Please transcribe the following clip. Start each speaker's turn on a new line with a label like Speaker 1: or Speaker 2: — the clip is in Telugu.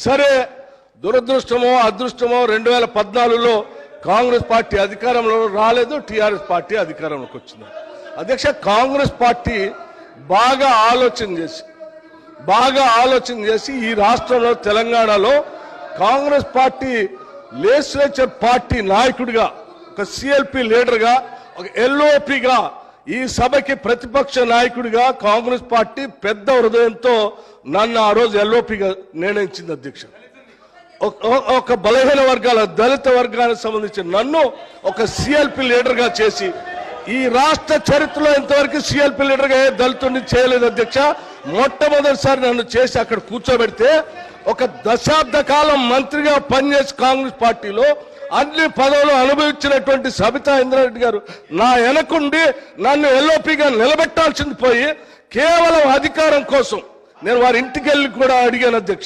Speaker 1: సరే దురదృష్టమో అదృష్టమో 2014లో కాంగ్రెస్ పార్టీ అధికారంలో రాలేదు, టిఆర్ఎస్ పార్టీ అధికారంలోకి వచ్చింది. అధ్యక్ష, కాంగ్రెస్ పార్టీ బాగా ఆలోచన చేసి ఈ రాష్ట్రంలో తెలంగాణలో కాంగ్రెస్ పార్టీ లెజిస్లేచర్ పార్టీ నాయకుడిగా, ఒక సిఎల్పి లీడర్గా, ఒక ఎల్ఓపిగా, ఈ సభకి ప్రతిపక్ష నాయకుడిగా కాంగ్రెస్ పార్టీ పెద్ద హృదయంతో నన్ను ఆ రోజు ఎల్ఓపిగా నిర్ణయించింది. అధ్యక్ష, ఒక బలహీన వర్గాల దళిత వర్గానికి సంబంధించిన నన్ను ఒక సిఎల్పి లీడర్గా చేసి, ఈ రాష్ట్ర చరిత్రలో ఇంతవరకు సిఎల్పి లీడర్గా ఏ దళితుడిని చేయలేదు. అధ్యక్ష, మొట్టమొదటిసారి నన్ను చేసి అక్కడ కూర్చోబెడితే ఒక దశాబ్ద కాలం మంత్రిగా పనిచేసి కాంగ్రెస్ పార్టీలో అన్ని పదవులు అనుభవించినటువంటి సబితా ఇంద్రారెడ్డి గారు నా వెనకుండి నన్ను ఎల్ఓపిగా నిలబెట్టాల్సింది పోయి కేవలం అధికారం కోసం నేను వారి ఇంటికి వెళ్ళి కూడా అడిగాను. అధ్యక్ష,